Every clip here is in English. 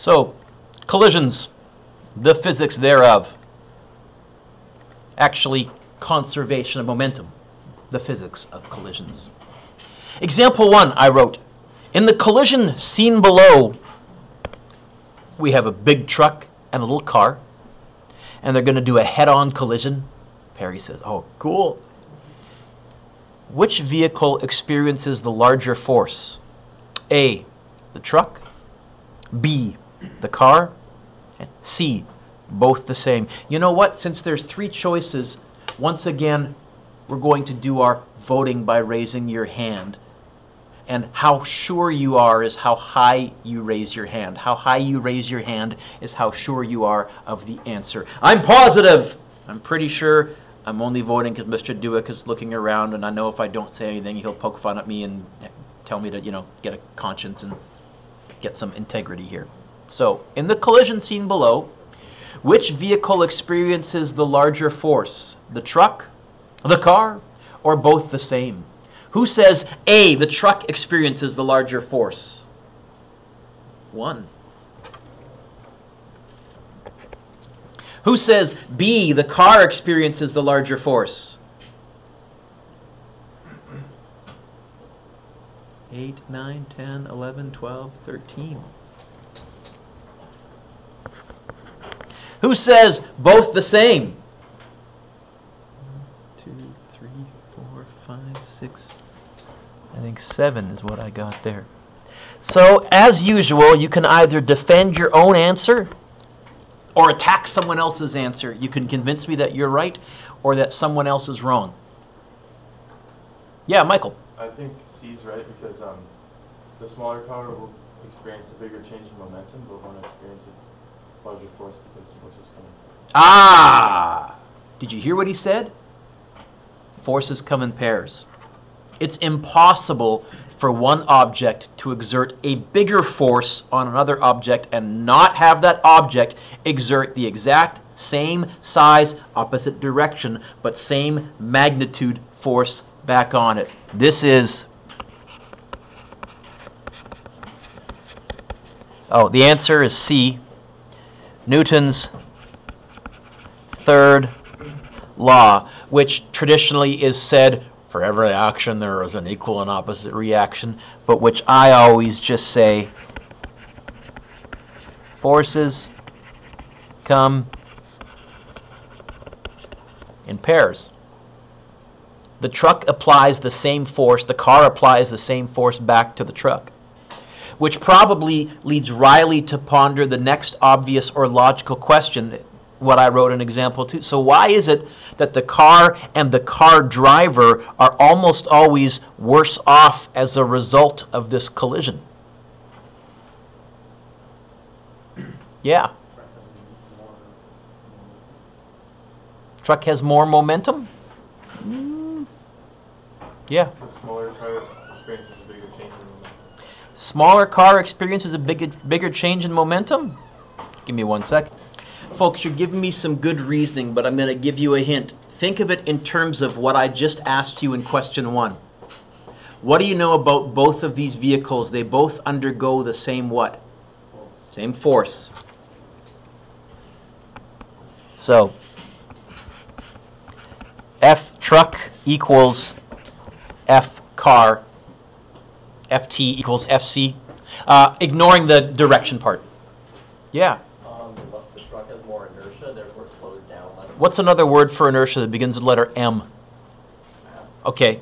So, collisions, the physics thereof. Actually, conservation of momentum, the physics of collisions. Example 1, I wrote, in the collision seen below, we have a big truck and a little car, and they're going to do a head-on collision. Perry says, oh, cool. Which vehicle experiences the larger force? A, the truck, B, the car, and C, both the same. You know what? Since there's 3 choices, once again, we're going to do our voting by raising your hand. And how sure you are is how high you raise your hand. How high you raise your hand is how sure you are of the answer. I'm positive. I'm pretty sure. I'm only voting because Mr. Dewick is looking around, and I know if I don't say anything, he'll poke fun at me and tell me to, you know, get a conscience and get some integrity here. So, in the collision seen below, which vehicle experiences the larger force? The truck, the car, or both the same? Who says A, the truck experiences the larger force? 1. Who says B, the car experiences the larger force? 8, 9, 10, 11, 12, 13. Who says both the same? 1, 2, 3, 4, 5, 6. I think 7 is what I got there. So, as usual, you can either defend your own answer or attack someone else's answer. You can convince me that you're right or that someone else is wrong. Yeah, Michael. I think C's right because the smaller car will experience a bigger change in momentum, but won't experience a larger force because the force is coming. Ah! Did you hear what he said? Forces come in pairs. It's impossible for one object to exert a bigger force on another object and not have that object exert the exact same size, opposite direction, but same magnitude force back on it. This is... Oh, the answer is C. Newton's third law, which traditionally is said for every action there is an equal and opposite reaction, but which I always just say, forces come in pairs. The truck applies the same force, the car applies the same force back to the truck, which probably leads Riley to ponder the next obvious or logical question, what I wrote in example 2. So why is it that the car and the car driver are almost always worse off as a result of this collision? Yeah. Truck has more momentum? Yeah. The smaller car experiences a bigger change in momentum. Smaller car experiences a bigger change in momentum? Give me 1 second. Folks, you're giving me some good reasoning, but I'm going to give you a hint. Think of it in terms of what I just asked you in question 1. What do you know about both of these vehicles? They both undergo the same what? Same force. So, F truck equals F car. FT equals FC. Ignoring the direction part. Yeah. The truck has more inertia, therefore it slows down less. What's another word for inertia that begins with the letter M? Okay.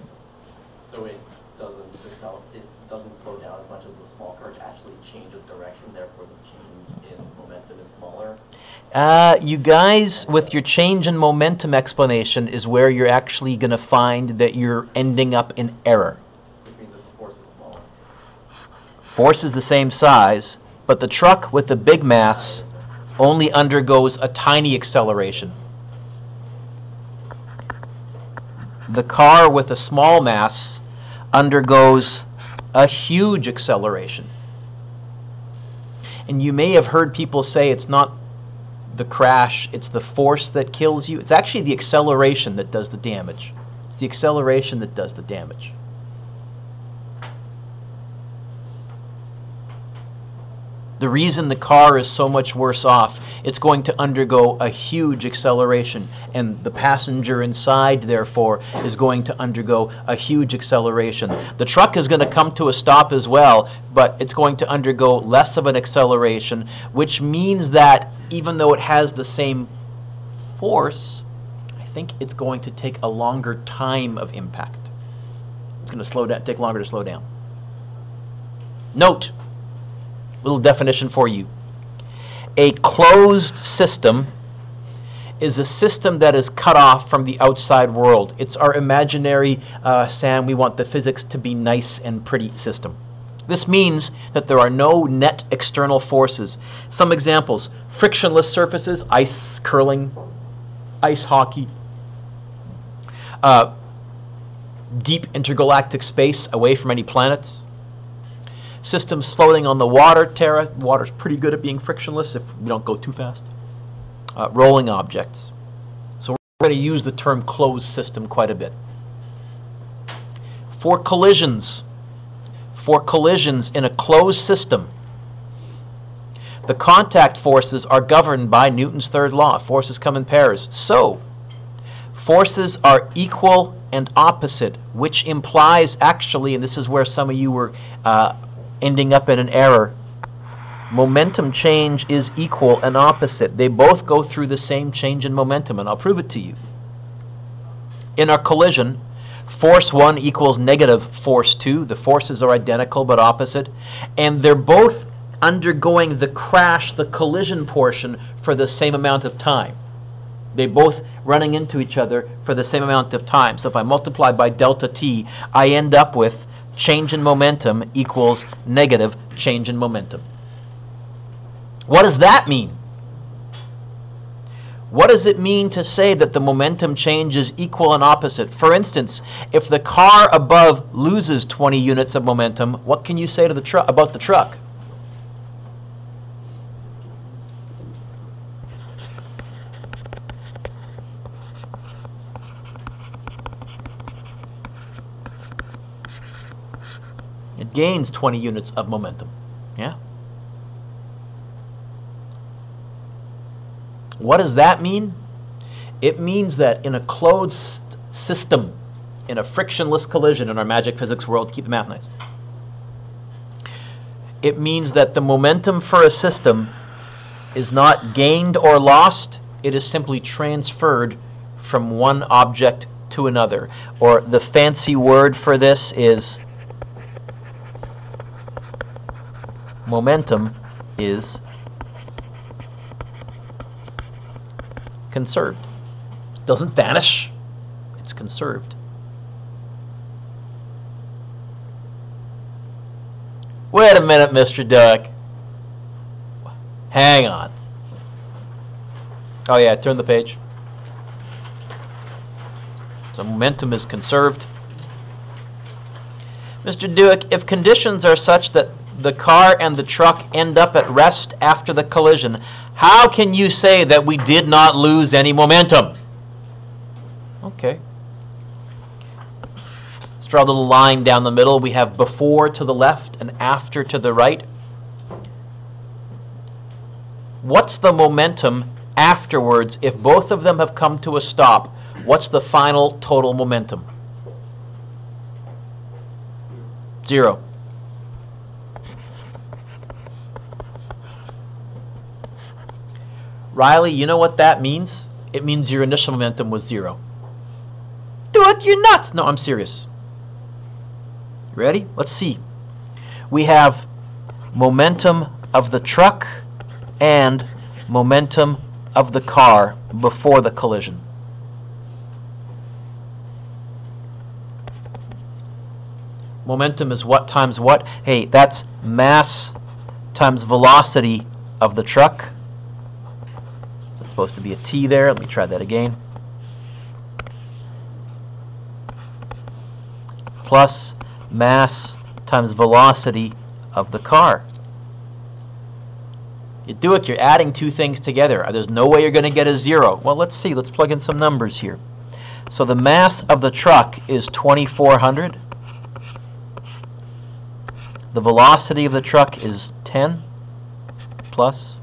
So it doesn't slow down as much as the small car to actually change of direction, therefore the change in momentum is smaller. You guys, with your change in momentum explanation is where you're actually going to find that you're ending up in error. Which means that the force is smaller. Force is the same size, but the truck with the big mass only undergoes a tiny acceleration. The car with a small mass undergoes a huge acceleration. And you may have heard people say it's not the crash, it's the force that kills you. It's actually the acceleration that does the damage. It's the acceleration that does the damage. The reason the car is so much worse off, it's going to undergo a huge acceleration, and the passenger inside, therefore, is going to undergo a huge acceleration. The truck is going to come to a stop as well, but it's going to undergo less of an acceleration, which means that even though it has the same force, I think it's going to take a longer time of impact. It's going to slow down, take longer to slow down. Note, little definition for you. A closed system is a system that is cut off from the outside world. It's our imaginary, Sam, we want the physics to be nice and pretty system. This means that there are no net external forces. Some examples: frictionless surfaces, ice curling, ice hockey, deep intergalactic space away from any planets. Systems floating on the water, Terra. Water's pretty good at being frictionless if we don't go too fast. Rolling objects. So we're going to use the term closed system quite a bit. For collisions in a closed system, the contact forces are governed by Newton's third law. Forces come in pairs. So, forces are equal and opposite, which implies actually, and this is where some of you were ending up in an error, momentum change is equal and opposite. They both go through the same change in momentum, and I'll prove it to you. In our collision, force 1 equals negative force 2. The forces are identical but opposite, and they're both undergoing the crash, the collision portion, for the same amount of time. They both running into each other for the same amount of time. So if I multiply by delta t, I end up with change in momentum equals negative change in momentum. What does that mean? What does it mean to say that the momentum change is equal and opposite? For instance, if the car above loses 20 units of momentum, what can you say to the about the truck? It gains 20 units of momentum. Yeah? What does that mean? It means that in a closed system, in a frictionless collision in our magic physics world, keep the math nice, it means that the momentum for a system is not gained or lost, it is simply transferred from one object to another. Or the fancy word for this is momentum is conserved. It doesn't vanish, it's conserved. Wait a minute, Mr. Duck. Hang on. Oh yeah, turn the page. So momentum is conserved. Mr. Duick, if conditions are such that the car and the truck end up at rest after the collision, how can you say that we did not lose any momentum? Okay. Let's draw a little line down the middle. We have before to the left and after to the right. What's the momentum afterwards if both of them have come to a stop? What's the final total momentum? 0. Riley, you know what that means? It means your initial momentum was 0. Dude, you're nuts! No, I'm serious. Ready? Let's see. We have momentum of the truck and momentum of the car before the collision. Momentum is what times what? Hey, that's mass times velocity of the truck. It's supposed to be a T there. Let me try that again. Plus mass times velocity of the car. You do it, you're adding two things together. There's no way you're going to get a 0. Well, let's see. Let's plug in some numbers here. So the mass of the truck is 2,400. The velocity of the truck is 10. plus.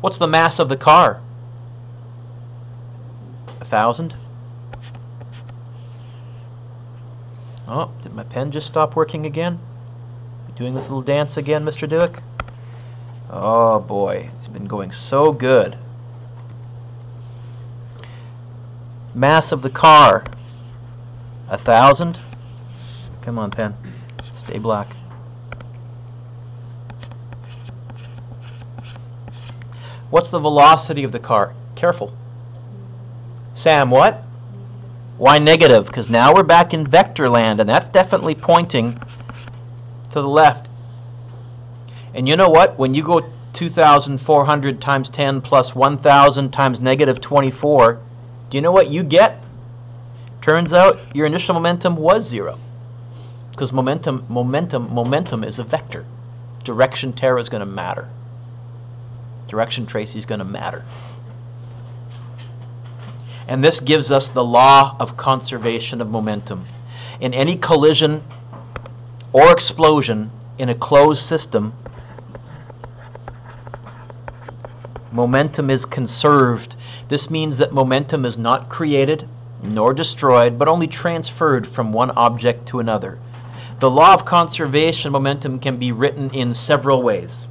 What's the mass of the car? 1,000. Oh, did my pen just stop working again? You doing this little dance again, Mr. Dewick? Oh boy, it's been going so good. Mass of the car, 1,000. Come on, pen. Stay black. What's the velocity of the car? Careful. Sam, what? Why negative? Because now we're back in vector land, and that's definitely pointing to the left. And you know what? When you go 2,400 times 10 plus 1,000 times negative 24, do you know what you get? Turns out your initial momentum was 0. Because momentum is a vector. Direction terra is going to matter. Direction tracy is going to matter. And this gives us the law of conservation of momentum. In any collision or explosion in a closed system, momentum is conserved. This means that momentum is not created nor destroyed, but only transferred from one object to another. The law of conservation of momentum can be written in several ways.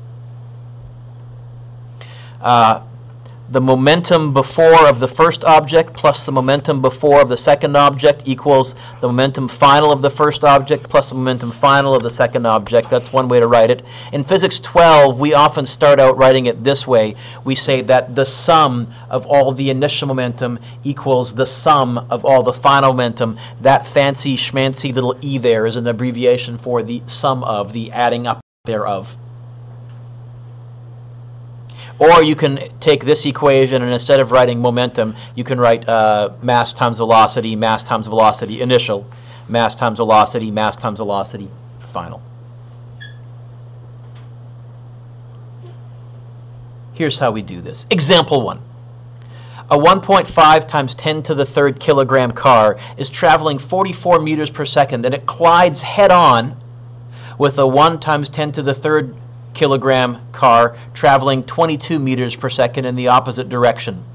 The momentum before of the first object plus the momentum before of the second object equals the momentum final of the first object plus the momentum final of the second object. That's one way to write it. In Physics 12, we often start out writing it this way. We say that the sum of all the initial momentum equals the sum of all the final momentum. That fancy schmancy little e there is an abbreviation for the sum of, the adding up thereof. Or you can take this equation and instead of writing momentum, you can write mass times velocity, initial, mass times velocity, final. Here's how we do this. Example 1. A 1.5 times 10 to the third kilogram car is traveling 44 meters per second and it collides head-on with a 1 times 10 to the third kilogram car traveling 22 meters per second in the opposite direction.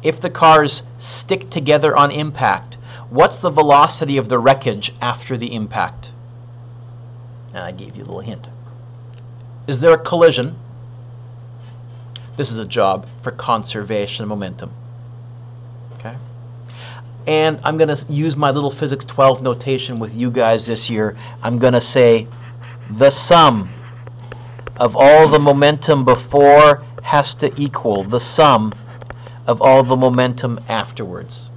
If the cars stick together on impact, what's the velocity of the wreckage after the impact? And I gave you a little hint. Is there a collision? This is a job for conservation of momentum. Okay? And I'm going to use my little Physics 12 notation with you guys this year. I'm going to say the sum of all the momentum before has to equal the sum of all the momentum afterwards.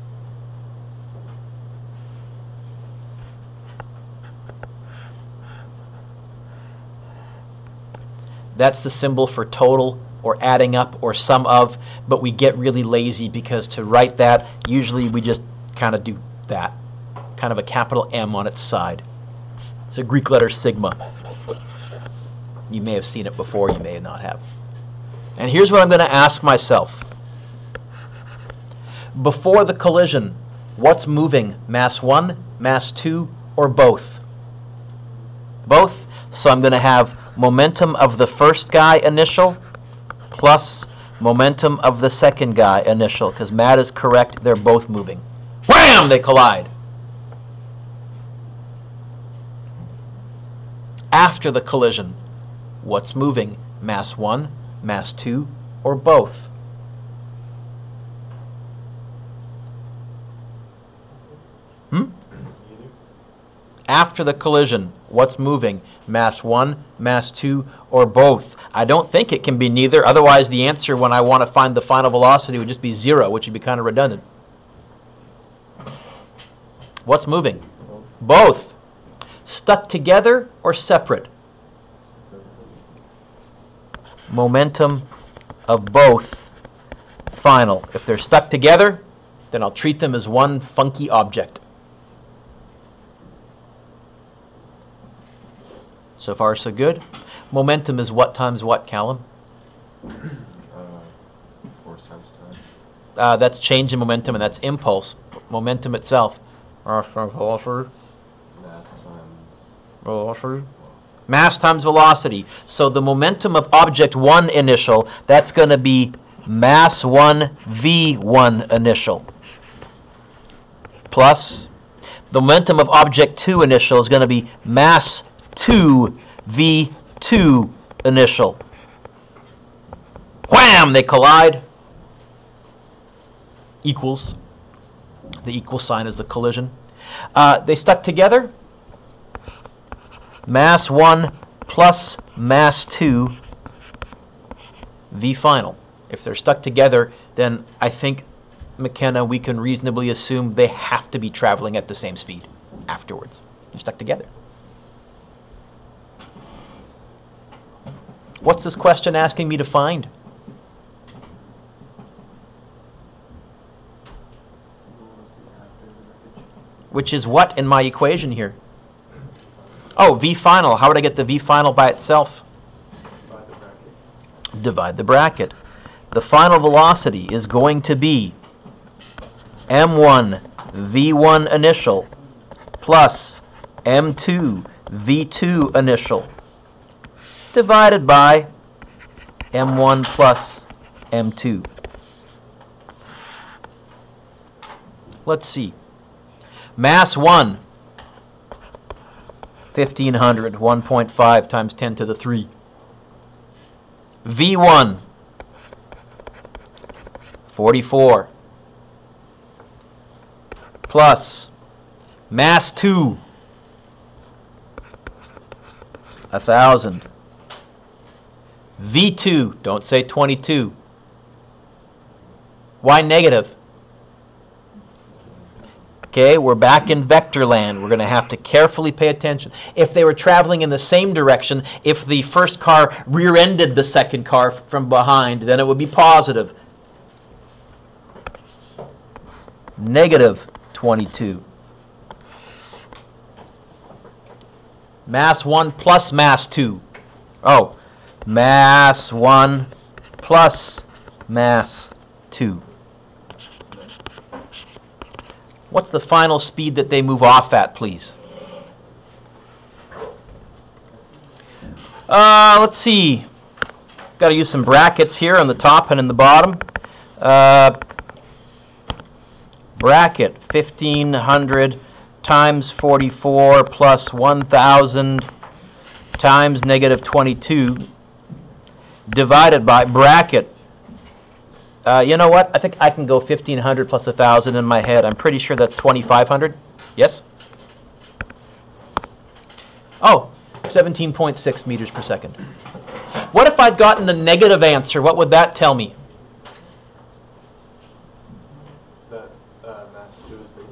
That's the symbol for total or adding up or sum of, but we get really lazy because to write that, usually we just kind of do that, kind of a capital M on its side. It's a Greek letter sigma. You may have seen it before, you may not have. And here's what I'm going to ask myself. Before the collision, what's moving? Mass 1, mass 2, or both? Both. So I'm going to have momentum of the first guy initial plus momentum of the second guy initial, because Matt is correct, they're both moving. Wham! They collide. After the collision, what's moving? Mass 1, mass 2, or both? After the collision, what's moving? Mass 1, mass 2, or both? I don't think it can be neither. Otherwise, the answer when I want to find the final velocity would just be 0, which would be kind of redundant. What's moving? Both. Stuck together or separate? Momentum of both final. If they're stuck together, then I'll treat them as one funky object. So far, so good. Momentum is what times what, Callum? Force times time. That's change in momentum, and that's impulse. Momentum itself. Mass times. Velocity. Mass times velocity. So the momentum of object 1 initial, that's going to be mass 1 v1 initial. Plus, the momentum of object 2 initial is going to be mass 2 v2 initial. Wham! They collide. Equals. The equal sign is the collision. They stuck together. Mass 1 plus mass 2 v final. If they're stuck together, then I think, McKenna, we can reasonably assume they have to be traveling at the same speed afterwards. They're stuck together. What's this question asking me to find? Which is what in my equation here? Oh, v final. How would I get the v final by itself? Divide the bracket. Divide the bracket. The final velocity is going to be m1 v1 initial plus m2 v2 initial divided by m1 plus m2. Let's see. Mass 1, 1,500, 1.5 times 10 to the 3. V1, 44. Plus mass 2, 1,000. V2, don't say 22. Why negative? Okay, we're back in vector land. We're going to have to carefully pay attention. If they were traveling in the same direction, if the first car rear-ended the second car from behind, then it would be positive. Negative 22. Mass 1 plus mass 2. Oh, mass 1 plus mass 2. What's the final speed that they move off at, please? Let's see. Got to use some brackets here on the top and in the bottom. Bracket 1,500 times 44 plus 1,000 times negative 22 divided by bracket. You know what? I think I can go 1,500 plus 1,000 in my head. I'm pretty sure that's 2,500. Yes? Oh, 17.6 meters per second. What if I'd gotten the negative answer? What would that tell me? That mass 2 is bigger.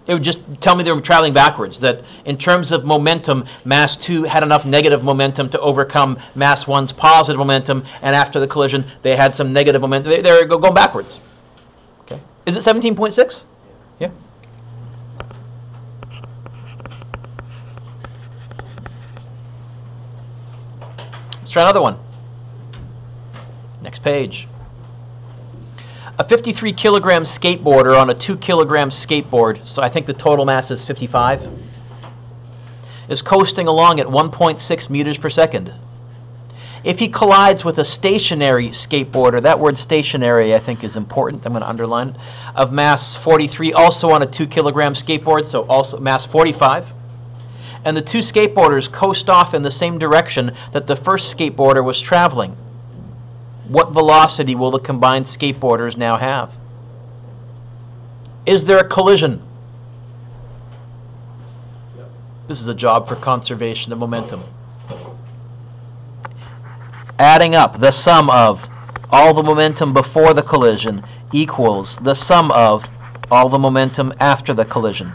It would just tell me they were traveling backwards, that in terms of momentum, mass 2 had enough negative momentum to overcome mass 1's positive momentum, and after the collision, they had some negative momentum. They're going backwards. Okay. Is it 17.6? Yeah. Let's try another one. Next page. A 53 kilogram skateboarder on a 2 kilogram skateboard, so I think the total mass is 55, is coasting along at 1.6 meters per second. If he collides with a stationary skateboarder, that word stationary I think is important, I'm going to underline it, of mass 43, also on a 2 kilogram skateboard, so also mass 45, and the two skateboarders coast off in the same direction that the first skateboarder was traveling, what velocity will the combined skateboarders now have? Is there a collision? Yep. This is a job for conservation of momentum. Adding up the sum of all the momentum before the collision equals the sum of all the momentum after the collision.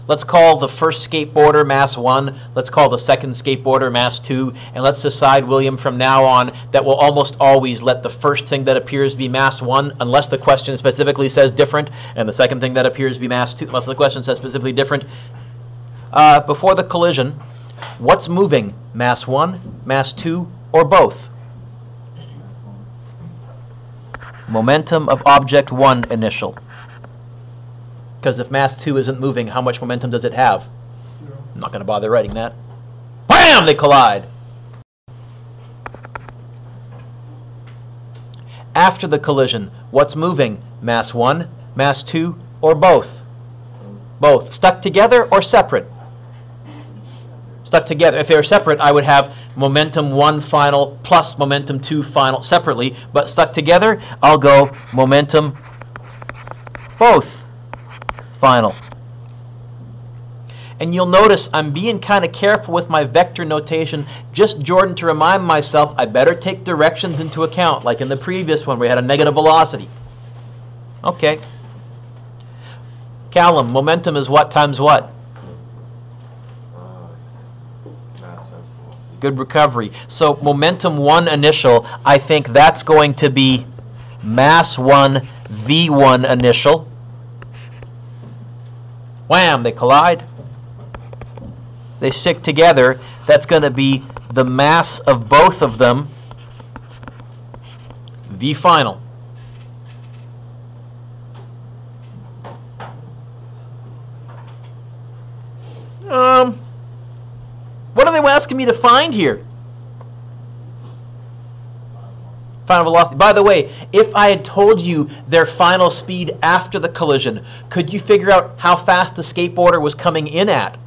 Let's call the first skateboarder mass 1, let's call the second skateboarder mass 2, and let's decide, William, from now on that we'll almost always let the first thing that appears be mass 1, unless the question specifically says different, and the second thing that appears be mass 2, unless the question says specifically different. Before the collision, what's moving, mass 1, mass 2, or both? Momentum of object 1 initial. Because if mass 2 isn't moving, how much momentum does it have? I'm not going to bother writing that. Wham! They collide. After the collision, what's moving? Mass 1, mass 2, or both? Both. Stuck together or separate? Stuck together. If they were separate, I would have momentum 1 final plus momentum 2 final separately. But stuck together, I'll go momentum both final. And you'll notice I'm being kind of careful with my vector notation, just, Jordan, to remind myself I better take directions into account, like in the previous one where we had a negative velocity. Okay. Callum, momentum is what times what? Mass times velocity. Good recovery. So momentum 1 initial, I think that's going to be mass 1 V1 initial. Wham, they collide. They stick together. That's going to be the mass of both of them, V final. What are they asking me to find here? Final velocity. By the way, if I had told you their final speed after the collision, could you figure out how fast the skateboarder was coming in at?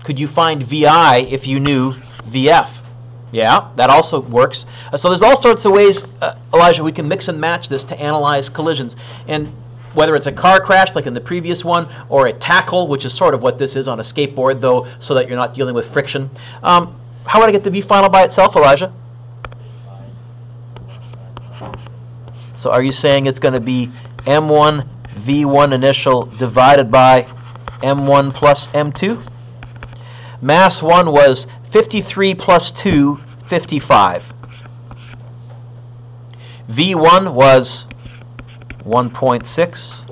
Could you find VI if you knew VF? Yeah, that also works. So there's all sorts of ways, Elijah, we can mix and match this to analyze collisions. And whether it's a car crash like in the previous one, or a tackle, which is sort of what this is on a skateboard, though, so that you're not dealing with friction. How would I get the V final by itself, Elijah? So are you saying it's going to be M1 V1 initial divided by M1 plus M2? Mass 1 was 53 plus 2, 55. V1 was 1.6.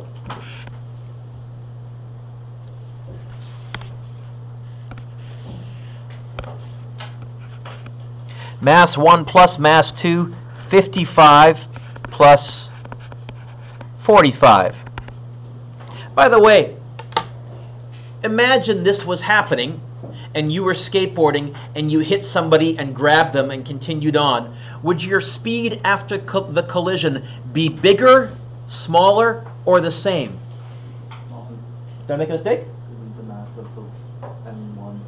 Mass 1 plus mass 2, 55 plus 45. By the way, imagine this was happening and you were skateboarding and you hit somebody and grabbed them and continued on. Would your speed after the collision be bigger, smaller, or the same? Did I make a mistake? Isn't the mass of the M1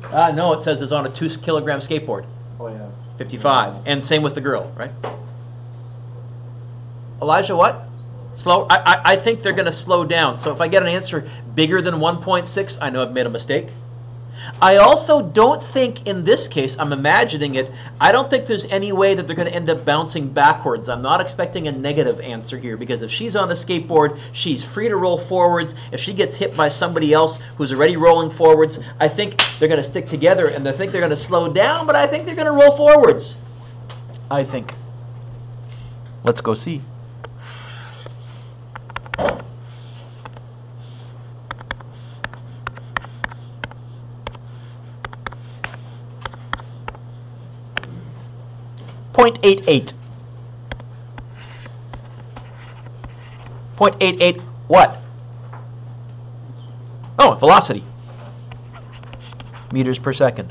53? No, it says it's on a 2 kilogram skateboard. Oh yeah. 55. And same with the girl, right? Elijah, what? Slow? I think they're going to slow down. So if I get an answer bigger than 1.6, I know I've made a mistake. I also don't think in this case, I'm imagining it, I don't think there's any way that they're going to end up bouncing backwards. I'm not expecting a negative answer here, because if she's on a skateboard, she's free to roll forwards. If she gets hit by somebody else who's already rolling forwards, I think they're going to stick together, and I think they're going to slow down, but I think they're going to roll forwards. I think. Let's go see. .88. .88 what? Oh, velocity. Meters per second.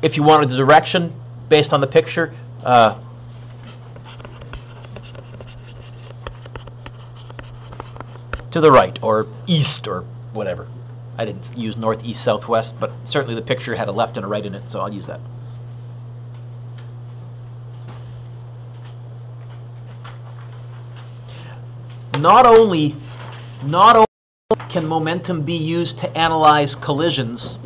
If you wanted the direction based on the picture, to the right or east or whatever. I didn't use north, east, southwest, but certainly the picture had a left and a right in it, so I'll use that. Not only can momentum be used to analyze collisions,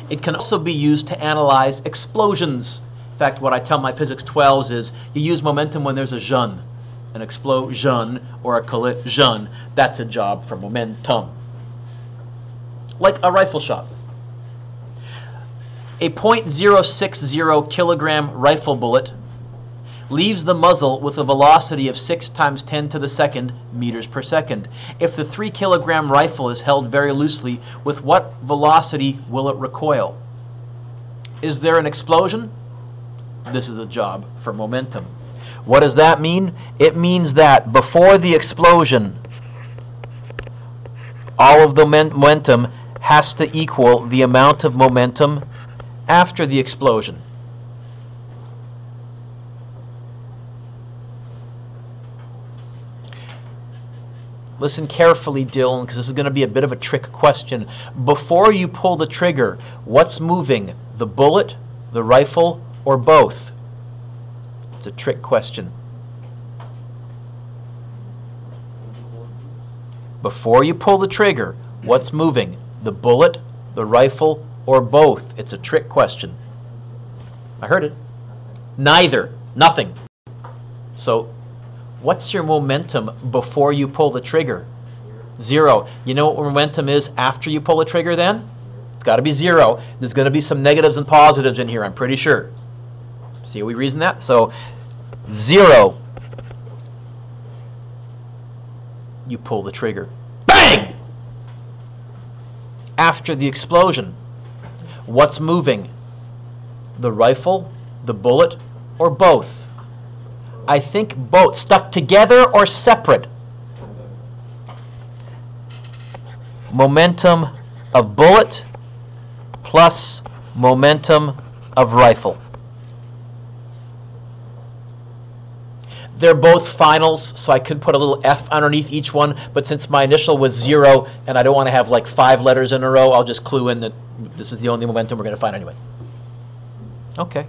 it can also be used to analyze explosions. In fact, what I tell my physics 12s is you use momentum when there's a jeune, an explosion or a collision. That's a job for momentum. Like a rifle shot. A .060 kilogram rifle bullet leaves the muzzle with a velocity of 6 times 10 to the second meters per second. If the 3 kilogram rifle is held very loosely, with what velocity will it recoil? Is there an explosion? This is a job for momentum. What does that mean? It means that before the explosion, all of the momentum has to equal the amount of momentum after the explosion. Listen carefully, Dylan, because this is going to be a bit of a trick question. Before you pull the trigger, what's moving? The bullet, the rifle, or both? It's a trick question. Before you pull the trigger, what's moving? The bullet, the rifle, or both? It's a trick question. I heard it. Neither. Nothing. So, what's your momentum before you pull the trigger? 0. You know what momentum is after you pull the trigger then? It's got to be 0. There's going to be some negatives and positives in here, I'm pretty sure. See how we reason that? So, 0. You pull the trigger. Bang! After the explosion, what's moving? The rifle, the bullet, or both? I think both. Stuck together or separate? Momentum of bullet plus momentum of rifle. They're both finals, so I could put a little F underneath each one, but since my initial was 0 and I don't want to have like 5 letters in a row, I'll just clue in that this is the only momentum we're going to find anyway. Okay.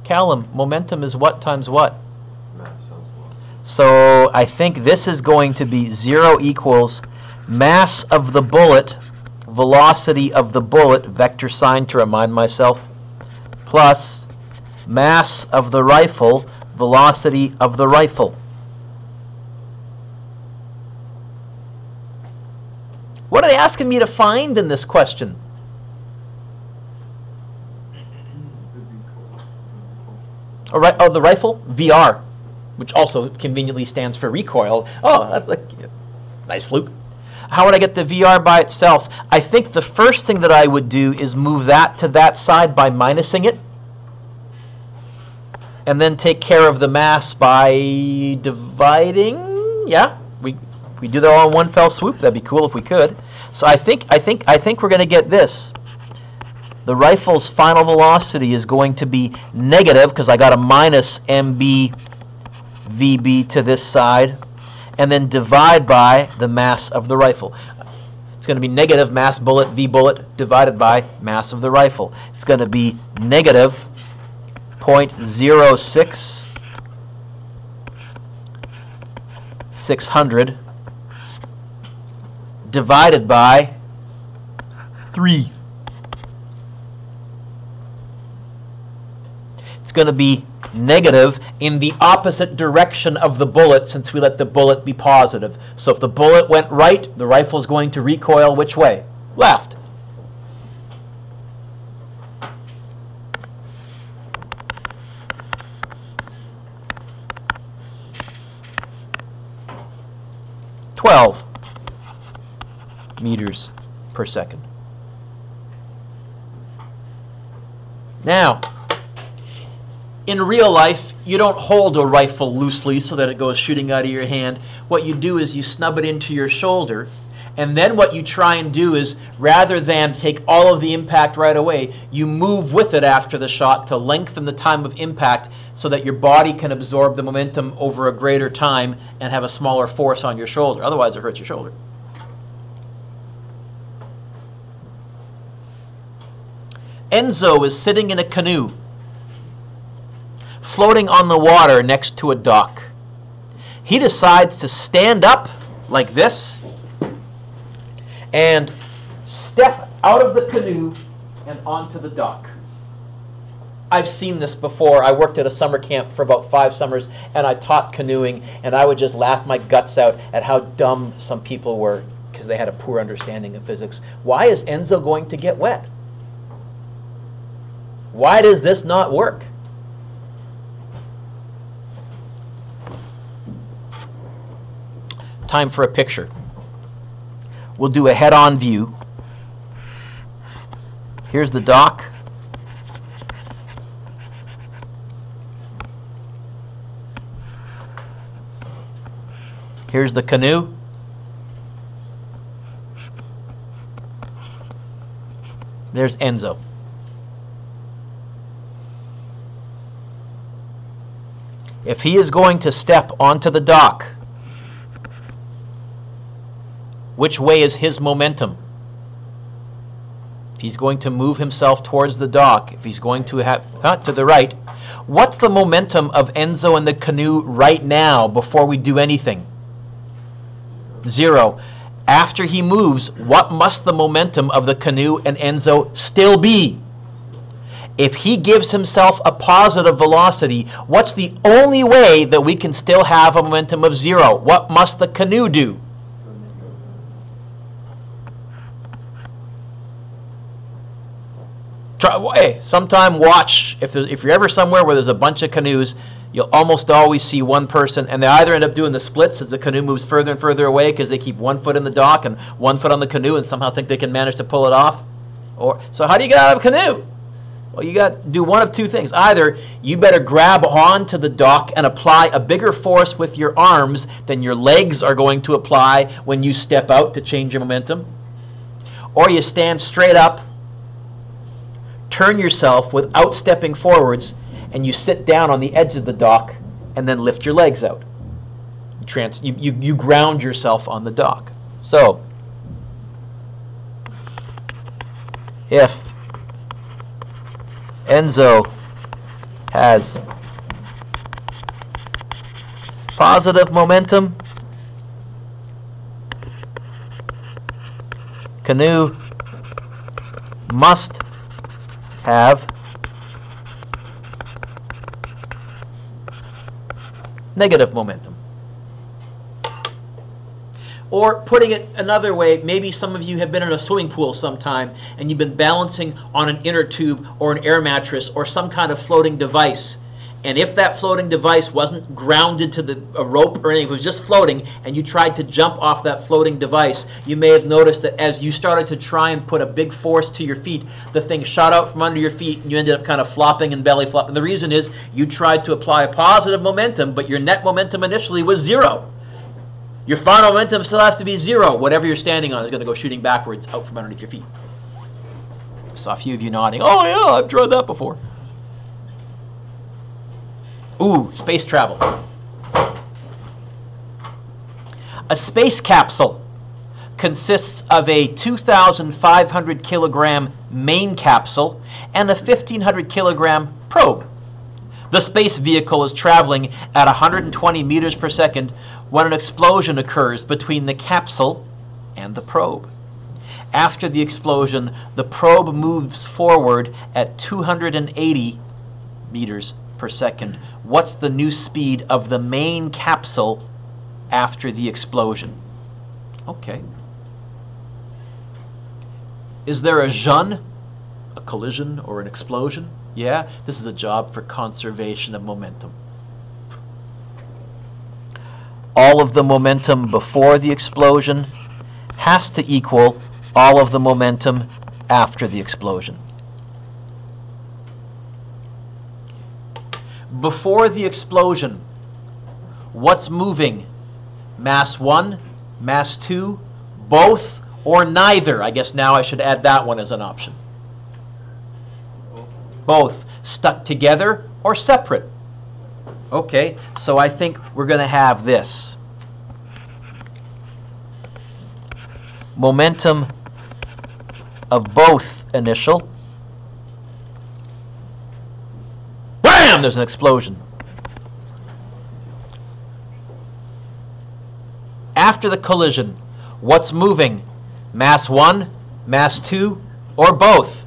Callum, momentum is what times what? So I think this is going to be 0 equals mass of the bullet, velocity of the bullet, vector sign to remind myself, plus mass of the rifle, velocity of the rifle. What are they asking me to find in this question? All right, oh, the rifle? VR, which also conveniently stands for recoil. Oh, that's like nice fluke. How would I get the VR by itself? I think the first thing that I would do is move that to that side by minusing it, and then take care of the mass by dividing. Yeah, we do that all in one fell swoop. That'd be cool if we could. So I think we're going to get this. The rifle's final velocity is going to be negative because I got a minus mb vb to this side, and then divide by the mass of the rifle. It's going to be negative mass bullet v bullet divided by mass of the rifle. It's going to be negative 0.06 600 divided by 3. It's going to be negative in the opposite direction of the bullet since we let the bullet be positive. So if the bullet went right, the rifle is going to recoil which way? Left. meters per second. Now, in real life, you don't hold a rifle loosely so that it goes shooting out of your hand. What you do is you snub it into your shoulder, and then what you try and do is, rather than take all of the impact right away, you move with it after the shot to lengthen the time of impact so that your body can absorb the momentum over a greater time and have a smaller force on your shoulder. Otherwise, it hurts your shoulder. Enzo is sitting in a canoe, floating on the water next to a dock. He decides to stand up like this and step out of the canoe and onto the dock. I've seen this before. I worked at a summer camp for about 5 summers, and I taught canoeing, and I would just laugh my guts out at how dumb some people were because they had a poor understanding of physics. Why is Enzo going to get wet? Why does this not work? Time for a picture. We'll do a head-on view. Here's the dock. Here's the canoe. There's Enzo. If he is going to step onto the dock, which way is his momentum? If he's going to move himself towards the dock, if he's going to have to the right, what's the momentum of Enzo and the canoe right now before we do anything? 0. After he moves, what must the momentum of the canoe and Enzo still be? If he gives himself a positive velocity, what's the only way that we can still have a momentum of 0? What must the canoe do? Hey, sometime watch, if you're ever somewhere where there's a bunch of canoes, you'll almost always see one person, and they either end up doing the splits as the canoe moves further and further away because they keep 1 foot in the dock and 1 foot on the canoe and somehow think they can manage to pull it off. So how do you get out of a canoe? Well, you got to do one of 2 things. Either you better grab onto the dock and apply a bigger force with your arms than your legs are going to apply when you step out to change your momentum, or you stand straight up, turn yourself without stepping forwards, and you sit down on the edge of the dock and then lift your legs out. You ground yourself on the dock. So, if Enzo has positive momentum, canoe must have negative momentum. Or putting it another way, maybe some of you have been in a swimming pool sometime and you've been balancing on an inner tube or an air mattress or some kind of floating device. And if that floating device wasn't grounded to a rope or anything, it was just floating, and you tried to jump off that floating device, you may have noticed that as you started to try and put a big force to your feet, the thing shot out from under your feet and you ended up kind of flopping and belly flopping. The reason is you tried to apply a positive momentum, but your net momentum initially was 0. Your final momentum still has to be 0. Whatever you're standing on is going to go shooting backwards out from underneath your feet. I saw a few of you nodding. Oh yeah, I've tried that before. Ooh, space travel. A space capsule consists of a 2,500 kilogram main capsule and a 1,500 kilogram probe. The space vehicle is traveling at 120 meters per second when an explosion occurs between the capsule and the probe. After the explosion, the probe moves forward at 280 meters per second. What's the new speed of the main capsule after the explosion? Okay. Is there a jeune, a collision or an explosion? Yeah, this is a job for conservation of momentum. All of the momentum before the explosion has to equal all of the momentum after the explosion. Before the explosion, what's moving? Mass 1, mass 2, both, or neither? I guess now I should add that one as an option. Both. Stuck together or separate? Okay, so I think we're going to have this. Momentum of both initial. Bam! There's an explosion. After the collision, what's moving? Mass 1, mass 2, or both?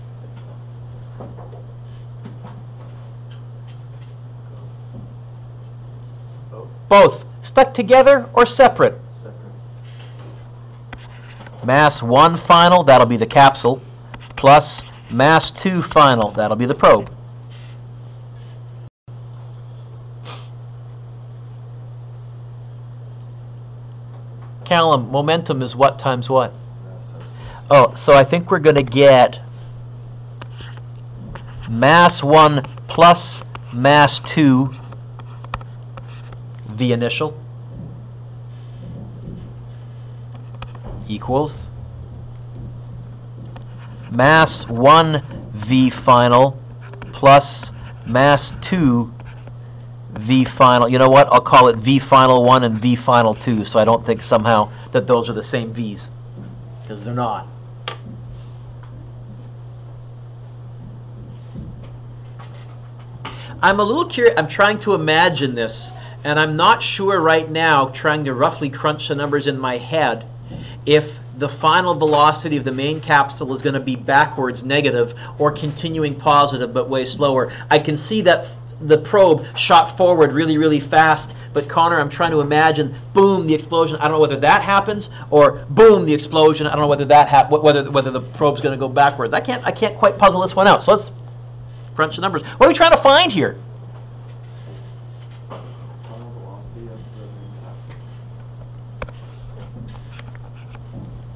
Both. Stuck together or separate? Mass 1 final, that'll be the capsule, plus mass 2 final, that'll be the probe. Callum, momentum is what times what? Oh, so I think we're going to get mass 1 plus mass 2 V initial equals mass 1 V final plus mass 2 V final. You know what? I'll call it V final 1 and V final 2, so I don't think somehow that those are the same V's, because they're not. I'm a little curious. I'm trying to imagine this, and I'm not sure right now, trying to roughly crunch the numbers in my head, if the final velocity of the main capsule is going to be backwards negative or continuing positive but way slower. I can see that the probe shot forward really, really fast, but Connor, I'm trying to imagine, boom, the explosion. I don't know whether that happens, or boom, the explosion. I don't know whether that whether the probe's going to go backwards. I can't quite puzzle this one out. So let's crunch the numbers. What are we trying to find here?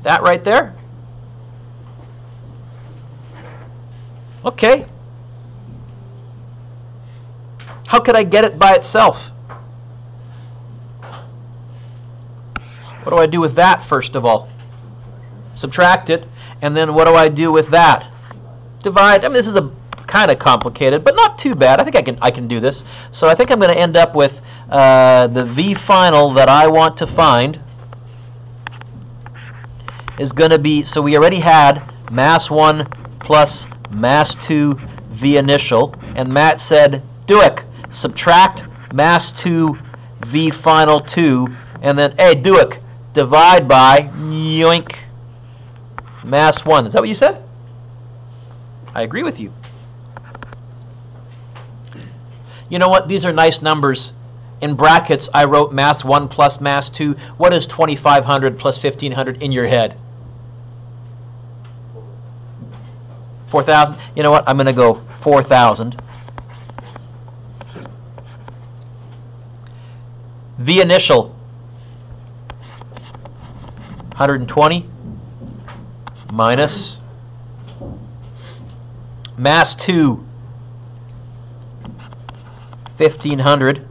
That right there? Okay. How could I get it by itself? What do I do with that, first of all? Subtract it. And then what do I do with that? Divide. I mean, this is a kind of complicated, but not too bad. I think I can do this. So I think I'm going to end up with the V final that I want to find is going to be, so we already had mass 1 plus mass 2 V initial, and Matt said, do it. Subtract mass 2 V final 2, and then, hey, do it. Divide by, yoink, mass 1. Is that what you said? I agree with you. You know what? These are nice numbers. In brackets, I wrote mass 1 plus mass 2. What is 2,500 plus 1,500 in your head? 4,000? You know what? I'm going to go 4,000. V initial, 120 minus mass 2, 1,500.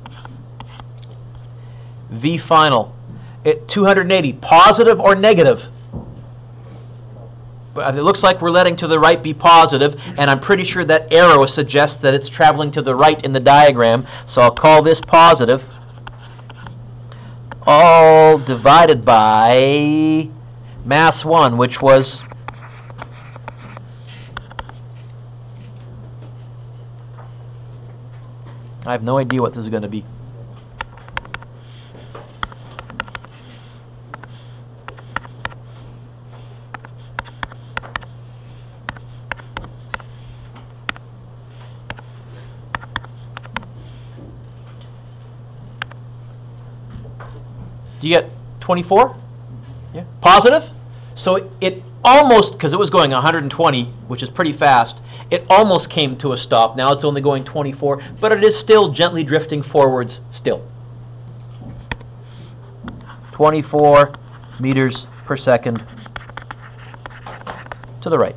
V final, 280. Positive or negative? It looks like we're letting to the right be positive, and I'm pretty sure that arrow suggests that it's traveling to the right in the diagram, so I'll call this positive. All divided by mass 1, which was I have no idea what this is going to be. Do you get 24? Yeah. Positive? So it almost, because it was going 120, which is pretty fast, it almost came to a stop. Now it's only going 24, but it is still gently drifting forwards still. 24 meters per second to the right.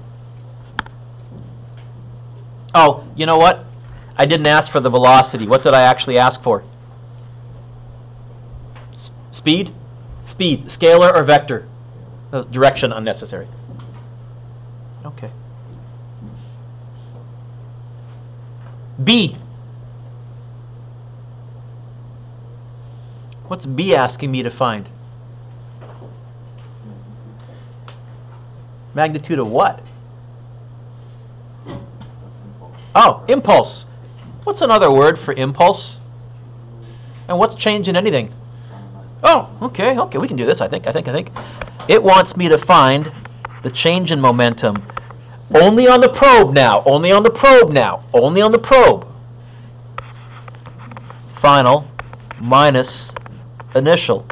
Oh, you know what? I didn't ask for the velocity. What did I actually ask for? Speed? Speed. Scalar or vector? Direction unnecessary. Okay. B. What's B asking me to find? Magnitude of what? Oh, impulse. What's another word for impulse? And what's change in anything? Oh, okay, we can do this, I think. It wants me to find the change in momentum only on the probe now, only on the probe. Final minus initial.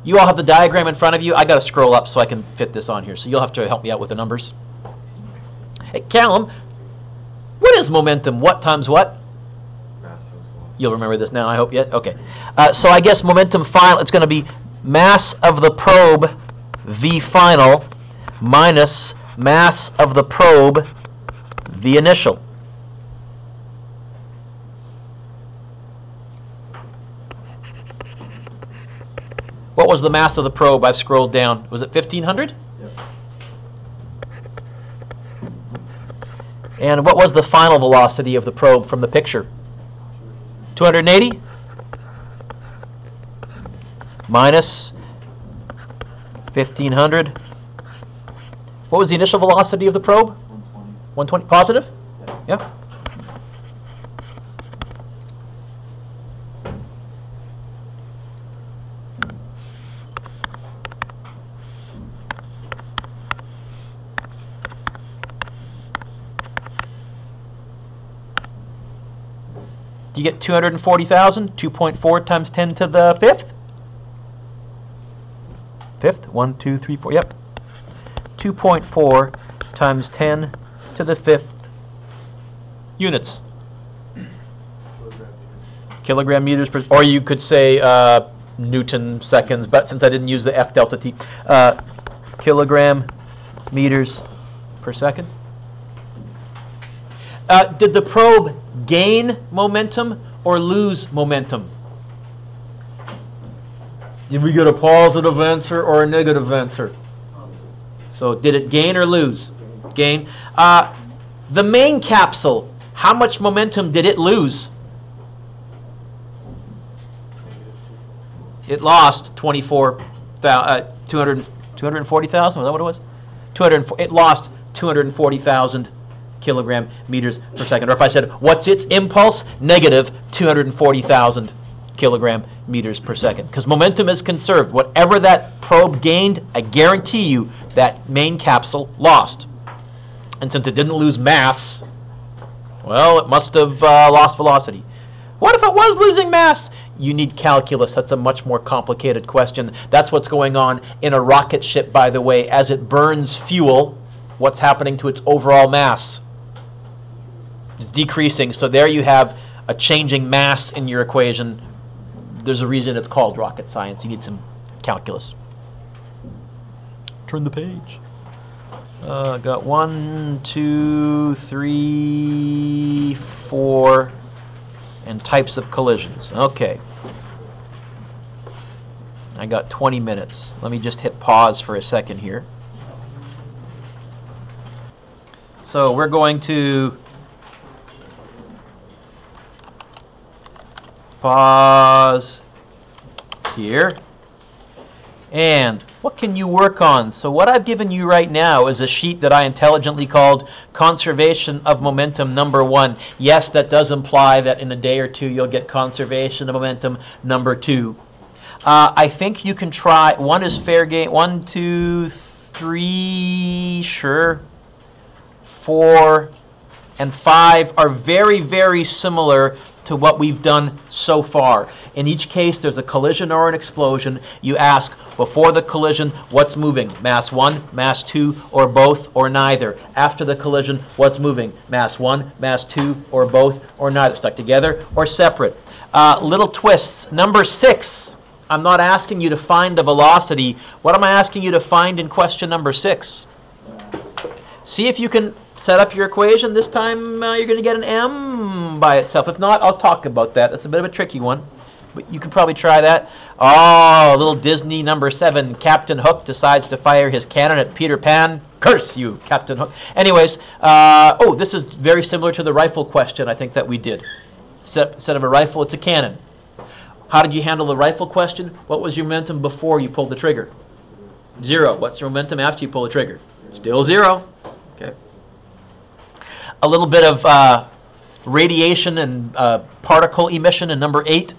You all have the diagram in front of you. I got to scroll up so I can fit this on here, so you'll have to help me out with the numbers. Hey, Callum, what is momentum? What times what? You'll remember this now, I hope. Yeah? Okay. So I guess momentum final, it's going to be mass of the probe V final minus mass of the probe V initial. What was the mass of the probe? I've scrolled down. Was it 1,500? Yep. And what was the final velocity of the probe from the picture? 280? Minus 1,500. What was the initial velocity of the probe? 120. Positive? Yeah. You get 240,000, 2.4 times 10 to the fifth? Fifth? 1, 2, 3, 4, yep. 2.4 times 10 to the fifth units. Kilogram meters per, or you could say Newton seconds, but since I didn't use the F delta T, kilogram meters per second. Did the probe gain momentum or lose momentum? Did we get a positive answer or a negative answer? So did it gain or lose? Gain. The main capsule, how much momentum did it lose? It lost 240,000. Was that what it was? It lost 240,000 kilogram meters per second. Or if I said, what's its impulse? Negative 240,000 kilogram meters per second. Because momentum is conserved. Whatever that probe gained, I guarantee you that main capsule lost. And since it didn't lose mass, well, it must have lost velocity. What if it was losing mass? You need calculus. That's a much more complicated question. That's what's going on in a rocket ship, by the way. As it burns fuel, what's happening to its overall mass? It's decreasing. So there you have a changing mass in your equation. There's a reason it's called rocket science. You need some calculus. Turn the page. Got 1, 2, 3, 4, and types of collisions. Okay. I got 20 minutes. Let me just hit pause for a second here. So we're going to pause here. And what can you work on? So what I've given you right now is a sheet that I intelligently called Conservation of Momentum number 1. Yes, that does imply that in a day or two you'll get Conservation of Momentum number 2. I think you can try, 1 is fair game, 1, 2, 3, sure. 4 and 5 are very, very similar to what we've done so far. In each case, there's a collision or an explosion. You ask, before the collision, what's moving? Mass 1, mass 2, or both, or neither. After the collision, what's moving? Mass 1, mass 2, or both, or neither. Stuck together or separate. Little twists. Number 6, I'm not asking you to find the velocity. What am I asking you to find in question number 6? See if you can set up your equation. This time you're going to get an M by itself. If not, I'll talk about that. That's a bit of a tricky one, but you can probably try that. Oh, little Disney number 7. Captain Hook decides to fire his cannon at Peter Pan. Curse you, Captain Hook. Anyways, oh, this is very similar to the rifle question I think that we did. Instead of a rifle, it's a cannon. How did you handle the rifle question? What was your momentum before you pulled the trigger? 0. What's your momentum after you pull the trigger? Still 0. Okay. A little bit of radiation and particle emission in number 8.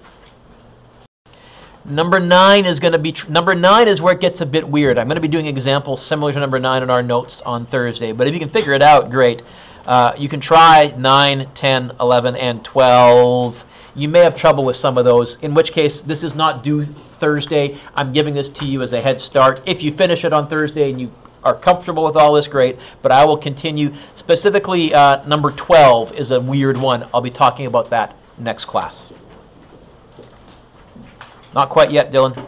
Number 9 is going to be number 9 is where it gets a bit weird. I'm going to be doing examples similar to number 9 in our notes on Thursday. But if you can figure it out, great. You can try 9, 10, 11, and 12. You may have trouble with some of those, in which case this is not due Thursday. I'm giving this to you as a head start. If you finish it on Thursday and you are comfortable with all this, great. But I will continue. Specifically, number 12 is a weird one. I'll be talking about that next class. Not quite yet, Dylan.